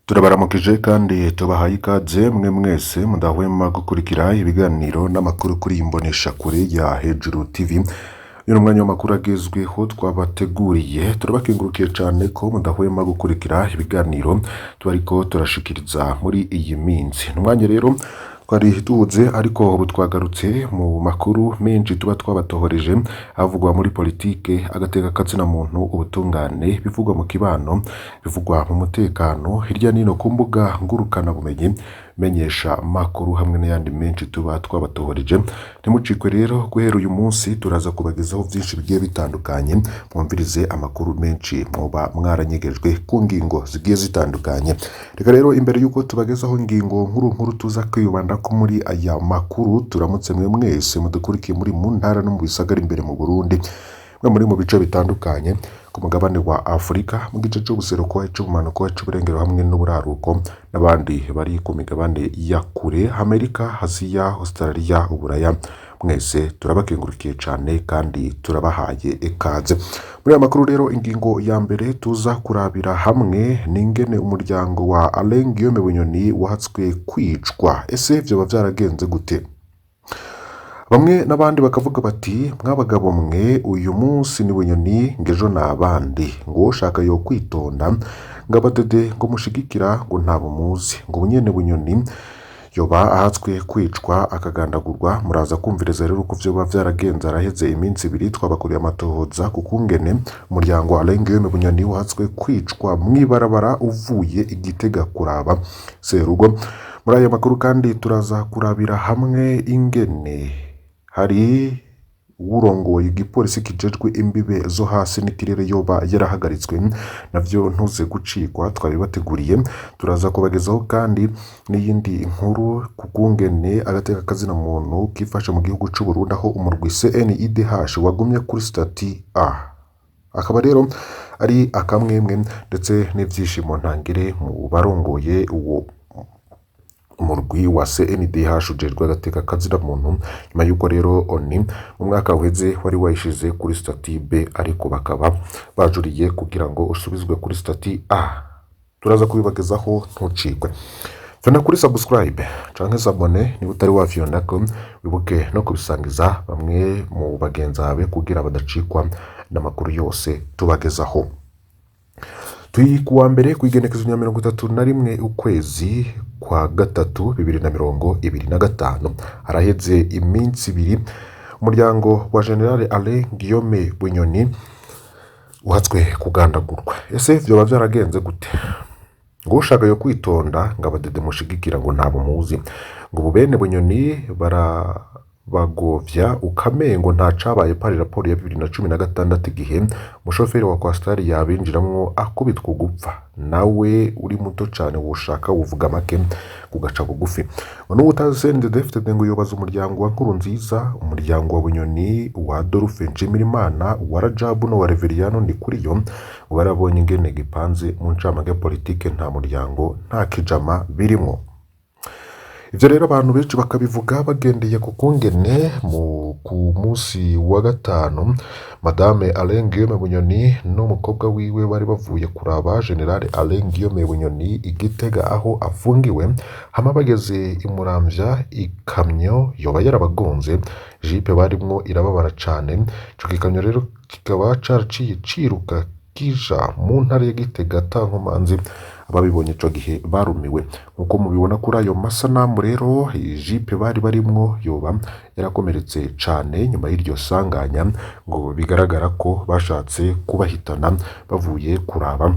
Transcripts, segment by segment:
Turabaramukije kandi tubahaye ikaze mwe mwese mudahwema gukurikira ibiganiro n'amakuru kuri imbonesha kure ya Hejuru TV. Uyu mwanya w'amakuru agezweho twabateguriye, turabakengurukiye cyane ko mudahwema gukurikira ibiganiro tubariko turashikiriza muri iyi minsi. Numwanya rero twari tubuze ariko ubu twagarutse mu makuru menshi tuba twabatohoreje avugwa muri politike, agateka katsina muntu, ubutungane, bivugwa mu kibano, bivugwa mu mutekano, hirya nino ku mbuga ngurukana bumenyi, menyesha makuru hamwe n'ayandi menshi tuba twabatohoreje. Ntimucikwe rero guhera uyu munsi turaza kubagezaho byinshi bigiye bitandukanye, mwumvirize amakuru menshi muba mwaranyegejwe ku ngingo zigiye zitandukanye. Reka rero imbere yuko tubagezaho ingingo nkuru tuza kwibanda ko muri aya makuru, turamutse mwe mwese mudukurikiye muri mu ntara no mu bisagara imbere mu Burundi, mwe muri mu bice bitandukanye ku mugabane wa Afurika, mu gice cy'ubuseruko, cy'ubumanuko, cy'uburengero hamwe n'uburaruko, n'abandi bari ku migabane ya kure, Amerika, Aziya, Australia, Uburaya, mwese turabakengurukiye cyane kandi turabahaye ikaze. Muri aya makuru rero, ingingo ya mbere tuza kurabira hamwe n'ingene umuryango wa Alain Guillaume Bunyoni wahatswe kwicwa. Ese vyoba vyaragenze gute? Bamwe n'abandi bakavuga bati mwabagabo mwe, uyu munsi ni Bunyoni ngejo n'abandi, ngo ushaka yo kwitonda ngabadede ngo mushigikira ngo ntabo muzi, ngo bunyene Bunyoni yoba ahatswe kwicwa akagandagurwa. Muraza kumvireza rero uko vyoba vyaragenze. Araheze iminsi ibiri twabakuriye amatohoza ku kungene umuryango wa Alain Guillaume Bunyoni wahatswe kwicwa mwibarabara uvuye Igitega kuraba Serugo. Muri aya makuru kandi turaza kurabira hamwe ingene hari urongoye igipolisi kijejwe imbibe zo hasi n'ikirere yoba yarahagaritswe, navyo ntuze gucikwa twabibateguriye. Turaza kubagezaho kandi n'iyindi inkuru kugungene agateka kazina muntu kifashe mu gihugu c'u Burundi, aho umurwi CNIDH wagumye kuri stati A. Akaba rero ari akamwemwe ndetse n'ivyishimo ntangire mu barongoye uwo umurwi wa CNDH ujejwe agateka kazina muntu, nyuma yuko rero ONU mu mwaka uheze wari wayishize kuri stati B, ariko bakaba bajuriye kugira ngo usubizwe kuri stati A. Turaza kubibagezaho ntucikwe. Fyona kuri subscribe canke s'abone niba utari wafyondako, wibuke no kubisangiza bamwe mu bagenzi bawe kugira badacikwa n'amakuru yose tubagezaho. Turi kuwa mbere kwigenekezo rya 31 ukwezi kwa gatatu 2025. Araheze iminsi ibiri umuryango wa General Alain Guillaume Bunyoni uhatswe kugandagurwa. Ese vyoba vyaragenze gute? Ngo ushaka yo kwitonda ngabadede mushigikira ngo ntabo muzi, ngo bubene Bunyoni bagovya ukamengo nta cabaye pari raporo ya 2016 igihe umushoferi wa Coaster yabinjiramwo akubitwa gupfa. Nawe uri muto cyane woshaka uvuga make kugaca bugufi. N'ubu utazende defite ngo yobaza umuryango wa Nkurunziza, umuryango wa Bunyoni, wa Adolphe Nshimirimana, wa Rajabu no wa Reveriyano Ndikuriyo barabonye ingene gipanze mu ncamake politike, nta muryango nta kijama birimo. Ivyo rero abantu benshi bakabivuga bagendeye ku kungene ku munsi wa gatanu Madame Alain Guillaume Bunyoni n'umukobwa wiwe bari bavuye kuraba General Alain Guillaume Bunyoni Igitega aho afungiwe, hama bageze imuramvya ikamyo yoba yarabagonze, jipe barimwo irababara cane. Ico gikamyo rero kikaba caraciye ciruka kija mu ntara ya Gitega tankomanzi. Ababibonye ico gihe barumiwe, nkuko mubibona kuri ayo masanamu rero jipe bari barimwo yoba yarakomeretse cane nyuma y'iryo sanganya, ngo bigaragara ko bashatse kubahitana bavuye kuraba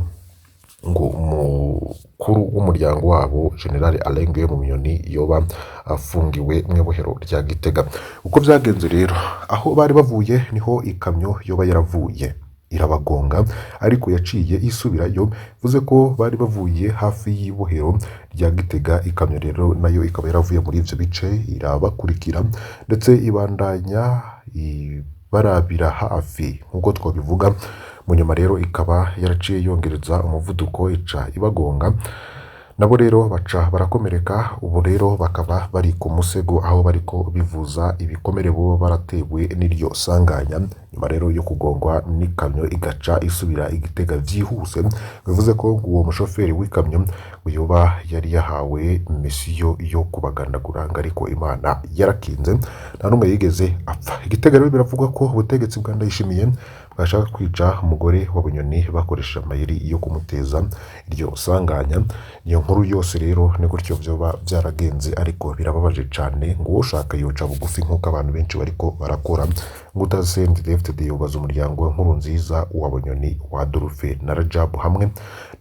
ngo umukuru w'umuryango wabo General Alain Guillaume Bunyoni yoba afungiwe mw'ebohero rya Gitega. Uko vyagenze rero, aho bari bavuye niho ikamyo yoba yaravuye irabagonga, ariko yaciye isubirayo, bivuze ko bari bavuye hafi y'ibohero rya Gitega. Ikamyo rero nayo ikaba yaravuye muri ivyo bice irabakurikira, ndetse ibandanya barabira hafi nkuko twabivuga. Mu nyuma rero ikaba yaraciye yongereza umuvuduko ica ibagonga, nabo rero baca barakomereka. Ubu rero bakaba bari ku musego aho bariko bivuza ibikomere bo baratewe n'iryo sanganya nyuma rero yo kugongwa n'ikamyo igaca isubira igitega vyihuse. Bivuze ko uwo mushoferi w'ikamyo uyoba yari yahawe misiyo yo kubagandagura, ariko Imana yarakinze nta numwe yigeze apfa. Igitega rero biravugwa ko ubutegetsi bwa Ndayishimiye bashaka kwica umugore wa Bunyoni bakoresha amayeri yo kumuteza iryo sanganya. Iyo nkuru yose rero ni gutyo vyoba vyaragenze, ariko birababaje cane ngo ushaka yoca bugufi nk'uko abantu benshi bariko barakora. Ngo utasendi CNDD-FDD yobaza umuryango nkuru nziza wa Bunyoni wa Adolphe na Rajab hamwe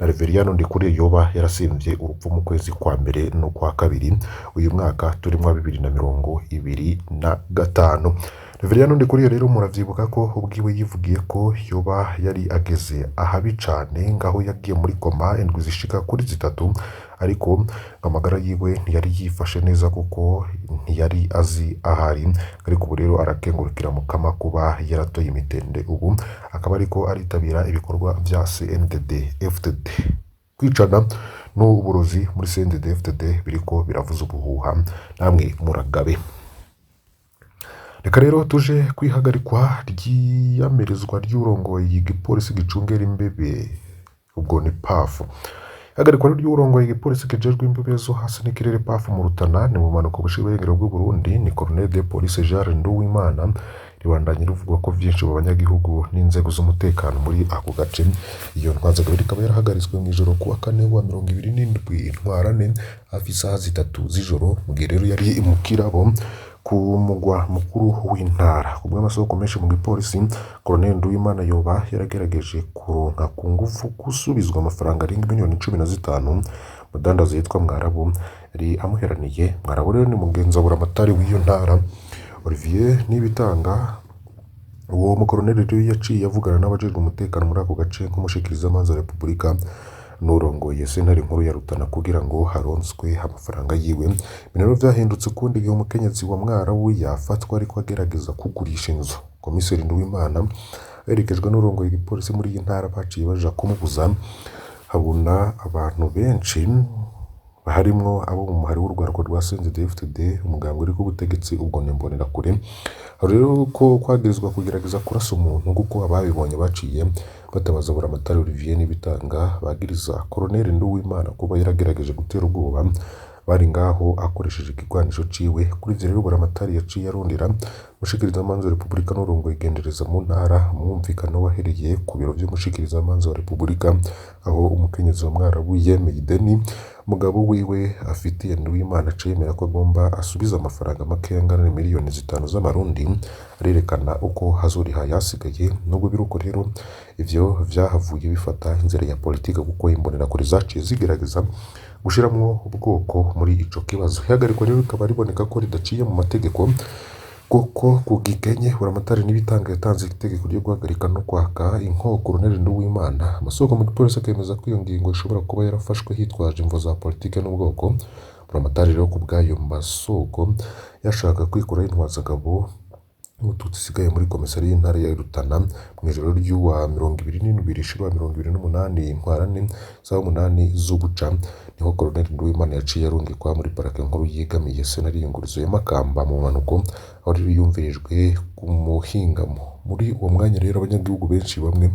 na Reveriyano Ndikuriyo yoba yarasimvye urupfu mu kwezi kwa mbere no kwa kabiri uyu mwaka turimo 2025. Reveriyano Ndikuriyo rero muravyibuka ko ubwiwe yivugiye ko yoba yari ageze ahabi cane, ngaho yagiye muri koma indwi zishika kuri 3, ariko amagara yiwe ntiyari yifashe neza kuko ntiyari azi ahari. Ariko ubu rero arakengurukira Mukama kuba yaratoye imitende, ubu akaba ariko aritabira ibikorwa vya CNDD-FDD. Kwicana n'uburozi muri CNDD-FDD biriko biravuza ubuhuha, namwe muragabe. Reka rero tuje kwihagarikwa ry'iyamirizwa ry'urongoye igipolisi gicungera imbebe, ubwo ni PAF. Ihagarikwa ry'urongoye igipolisi kijejwe imbebe zo hasi n'ikirere PAF mu Rutana ni mu manuko bushibengero bw'u Burundi, ni Colonel de Police Jean Nduwimana ribandanye ruvugwa ko vyinshi mu banyagihugu n'inzego z'umutekano muri ako gace. Iyo ntwazaga ikaba yarahagaritswe mu ijoro kuwa 4 wa 27 ntwarane hafi isaha 3 z'ijoro, mu gihe rero yari mu kirabo ku mugwa mukuru w'intara. Kubwo amasoko menshi mu gipolisi, Colonel Nduwimana yoba yaragerageje kuronka ku ngufu gusubizwa amafaranga arenga miliyoni 15 mudandaza yitwa Mwarabu yari amuheraniye. Mwarabu rero ni mugenzabura amatari w'iyo ntara Olivier Nibitanga. Uwo mukoroneli rero yaciye avugana n'abajejwe umutekano muri ako gace nk'umushikiriza amanza wa Repubulika n'urongoye sentare nkuru ya Rutana kugira ngo haronswe amafaranga yiwe. Binero vyahindutse kundi igihe umukenyezi wa Mwarabu yafatwa ariko agerageza kugurisha inzu. Komiseri Nduwimana yerekejwe n'urongoye igipolisi muri iyi ntara baciye baja kumubuza. Habona abantu benshi harimwo abo mu muhari w'urwarwa rwa CNDD-FDD, umugambwe uri ku butegetsi ubwo nimbonera kure. Rero ko kwagirizwa kugerageza kurasa umuntu kuko ababibonye baciye batabaza buramatari Olivier Nibitanga bagiriza Colonel Nduwimana kuba yaragerageje gutera ubwoba bari ngaho akoresheje ikigwanisho ciwe. Kuri ivyo rero buramatari yaciye arondera mushikiriza amanza wa Repubulika n'urongoye igendereza mu ntara, mwumvikano wahereye ku biro vy'umushikiriza amanza wa Repubulika, aho umukenyezi wa Mwarabu yemeye ideni umugabo wiwe afitiye Nduwimana cemera ko agomba asubiza amafaranga make angana na miliyoni 5 z'amarundi. Arerekana uko hazoriha yasigaye. Nubwo biruko rero ivyo vyahavuye bifata inzira ya politike kuko imbonera kuri zaciye zigerageza gushiramwo ubwoko muri ico kibazo. Ihagarikwa rero ikaba riboneka ko ridaciye mu mategeko kuko kugikenye buramatari Nibitanga yatanze itegeko ryo guhagarika no kwaka inkoko Colonel Nduwimana. Amasoko mu gipolisi akemeza ko iyo ngingo ishobora kuba yarafashwe hitwaje imvo za politike n'ubwoko. Buramatari rero kubwayo masoko yashaka kwikura intwazagabo umututsi sigaye muri komisari y'intara ya Rutana mu ijoro ry'uwa 27/28 ntwarane saa 8 z'ubuca, niho Colonel Nduwimana yaciye arungikwa muri parake nkuru yegamiye senari y'ingurizo ya Makamba mu manuko, aho rero yumvirijwe ku muhingamo. Muri uwo mwanya rero abanyagihugu benshi bamwe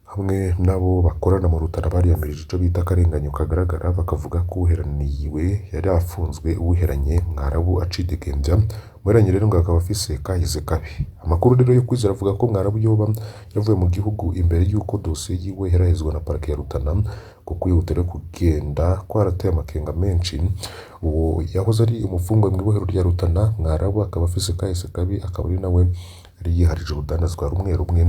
hamwe nabo bakorana mu Rutana bariyamirije ico bita akarenganyo kagaragara, bakavuga ko uheraniwe yari afunzwe, uheranye Mwarabu acidegembya. Uheranye rero ngo akaba afise kahise kabi. Amakuru rero yo kwizera avuga ko Mwarabu yoba yavuye mu gihugu imbere y'uko dosiye yiwe yarahezwa na parake ya Rutana, kuko yihutira kugenda kwarateye amakenga menshi. Uwo yahoze ari umufungwa mu ibohero rya Rutana Mwarabu akaba afise kahise kabi, akaba ari nawe yari yiharije urudandazwa rumwe rumwe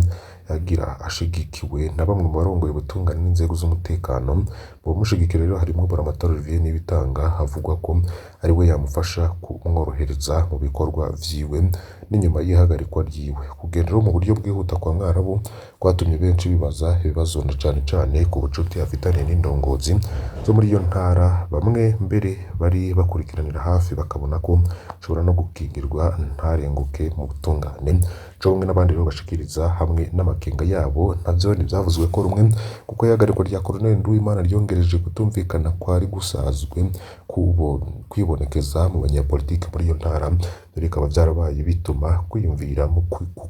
yagira ashigikiwe na bamwe mu barongoye ubutungane n'inzego z'umutekano. Mu bamushigikira rero harimo buramatari Olivier Nibitanga, havugwa ko ari we yamufasha kumworohereza mu bikorwa vyiwe n'inyuma y'ihagarikwa ryiwe. Kugenda rero mu buryo bwihuta kwa Mwarabu kwatumye benshi bibaza ibibazo na cane ku bucuti afitanye n'indongozi zo muri iyo ntara. Bamwe mbere bari bakurikiranira hafi bakabona ko ashobora no gukingirwa ntarenguke mu butungane. Co bamwe n'abandi rero bashikiriza hamwe amakenga yabo navyo ntivyavuzwe ko rumwe kuko ihagarikwa rya Colonel Nduwimana ryongereje kutumvikana kwari gusazwe kwibonekeza mu banyapolitike muri iyo ntara, bikaba vyarabaye bituma kwiyumvira mu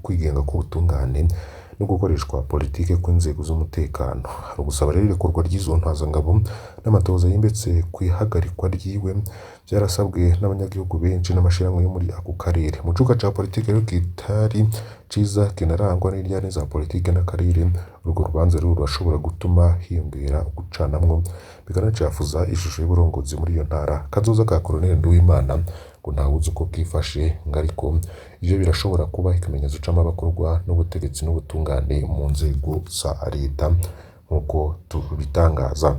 kwigenga k'ubutungane no gukoreshwa politike kw'inzego z'umutekano. Hari gusaba rero irekurwa ry'izo ntwazangabo n'amatohoza yimbitse kw'ihagarikwa ryiwe vyarasabwe n'abanyagihugu benshi n'amashirahamwe yo muri ako karere. Mu cuka ca politike rero kitari ciza kinarangwa n'iryane za politike n'akarere, urwo rubanza rero rurashobora gutuma hiyongera gucanamwo bikanacafuza ishusho y'uburongozi muri iyo ntara. Kazoza ka Colonel Nduwimana ngo ntawuzi uko bwifashe, ariko ivyo birashobora kuba ikimenyetso c'amabakorwa n'ubutegetsi n'ubutungane mu nzego za leta nk'uko tubitangaza.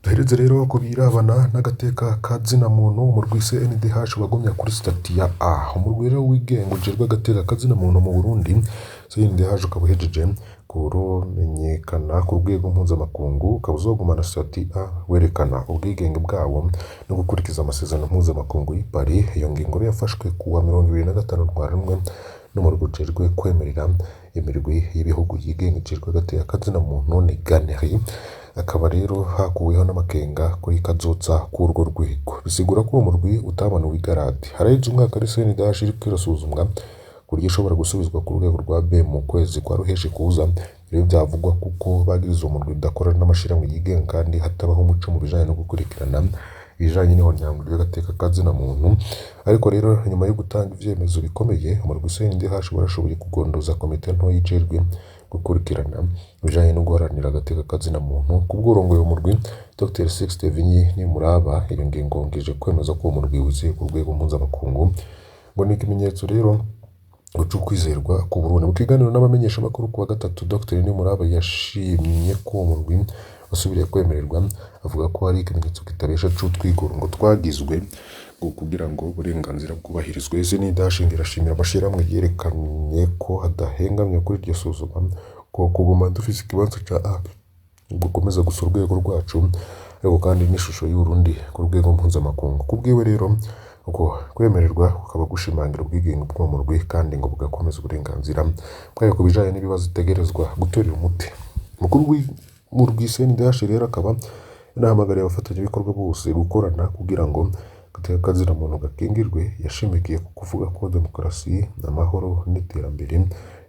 Duhereze rero ku birabana n'agateka ka zina muntu umurwi CNDH wagumya kuri stati ya A. Umurwi rero wigenga ujejwe agateka ka zina muntu mu Burundi CNDH ukaba uhejeje kumenyekana ku rwego mpuzamakungu, ukaba uzogumana stati A werekana ubwigenge bwawo no gukurikiza amasezerano mpuzamakungu y'i Paris. Iyo ngingo yafashwe kuwa 25 Ntwarante n'umurwi ujejwe kwemerera imirwi y'ibihugu yigenga ijejwe agateka ka zina muntu ni Ganeri. Akaba rero hakuweho n'amakenga kuri kazoza k'urwo rwego, bisigura ko uwo murwi utabona wigarati. Haraheze umwaka ari CNDH iriko irasuzumwa kuryo ishobora gusubizwa ku rwego rwa B mu kwezi kwa ruheshi kuza. Rero byavugwa kuko bagiriza umurwi udakorana n'amashirahamwe yigenga kandi hatabaho umuco mu bijanye no gukurikirana ibijanye n'ihonyangwa ry'agateka ka zina muntu. Ariko rero nyuma yo gutanga ivyemezo bikomeye, umurwi CNDH warashoboye kugondoza komite nto yijejwe gukurikirana ibijanye no guharanira agateka ka zina muntu. Kubw'urongoye umurwi Dr Sixte Vinyi Nimuraba, iyo ngingo ngije kwemeza ko uwo murwi wuzuye ku rwego mpuzamakungu ngo ni ikimenyetso rero cyo kwizerwa ku Burundi. Mu kiganiro n'abamenyesha makuru kuwa gatatu, Dr Nimuraba yashimye ko uwo murwi wasubiriye kwemererwa, avuga ko hari ikimenyetso kitabesha c'utwigoro ngo twagizwe kugira ngo uburenganzira bwubahirizwe. CNDH irashimira amashirahamwe yerekanye ko hadahengamye kuri iryo suzuma ko kuguma dufise ikibanza ca A gukomeza gusa urwego rwacu, ariko kandi n'ishusho y'Uburundi ku rwego mpuzamakungu. Kubwiwe rero uko kwemererwa kukaba gushimangira ubwigenge bw'uwo murwi kandi ngo bugakomeza uburenganzira bwayo ku bijanye n'ibibazo itegerezwa gutorera umuti. Mukuru w'umurwi CNDH rero akaba yanahamagariye abafatanyabikorwa bose gukorana kugira ngo agateka ka zina muntu gakingirwe. Yashimikiye ku kuvuga ko demokarasi, amahoro n'iterambere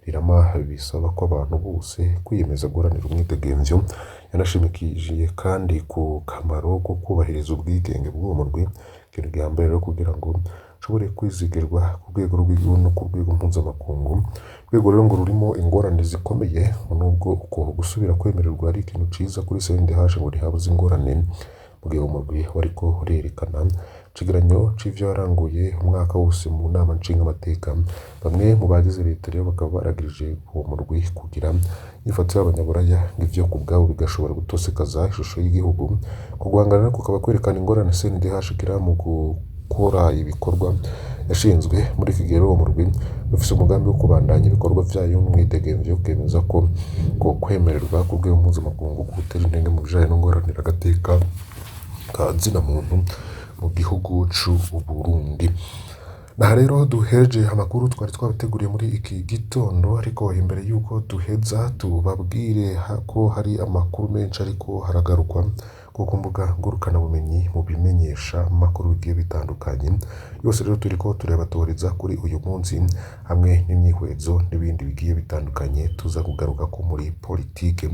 rirama bisaba ko abantu bose kwiyemeza guharanira umwidegemvyo. Yanashimikije kandi ku kamaro ko kubahiriza ubwigenge bw'uwo murwi, ikintu gihambaye rero kugira ngo ushobore kwizigirwa ku rwego rw'igihugu no ku rwego mpuzamakungu. Urwego rero ngo rurimo ingorane zikomeye, nubwo uko gusubira kwemererwa ari ikintu ciza kuri CNDH ngo ntihabuze ingorane mu gihe umurwi wariko urerekana icegeranyo c'ivyo yaranguye umwaka wose mu nama nshingamateka. Bamwe mu bagize leta rero bakaba baragirije uwo murwi kugira inyifato y'abanyaburaya ng'ivyo ku bwabo bigashobora gutosekaza ishusho y'igihugu. Kugwangana kukaba kwerekana ingorane CNDH igira mu gukora ibikorwa yashinzwe. Muri iki gihe uwo murwi ufise umugambi wo kubandanya ibikorwa vyayo n'umwidegemvyo, ukemeza ko kwemererwa ku rwego mpuzamakungu gutera intege mu bijanye no guharanira agateka ka zina muntu mu gihugu c'u Burundi. Naha rero duhereje amakuru twari twabateguriye muri iki gitondo, ariko imbere yuko duheza tubabwire ko hari amakuru menshi ariko haragarukwa ku mbuga ngurukana bumenyi mu bimenyesha amakuru bigiye bitandukanye. Yose rero turiko turabatoreza kuri uyu munsi, hamwe n'imyihwezo n'ibindi bigiye bitandukanye tuza kugaruka ko muri politike,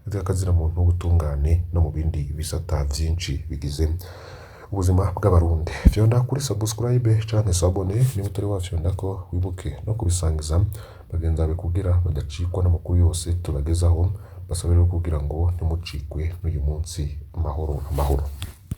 agateka ka zina muntu, ubutungane no mu bindi bisata vyinshi bigize ubuzima bw'abarundi. Vyonda kuri subscribe canke sabone niba utari wafyonda ko wibuke no kubisangiza bagenzi bawe kugira badacikwa n'amakuru yose tubagezaho. Basaba rero kugira ngo ntimucikwe n'uyu munsi. Amahoro.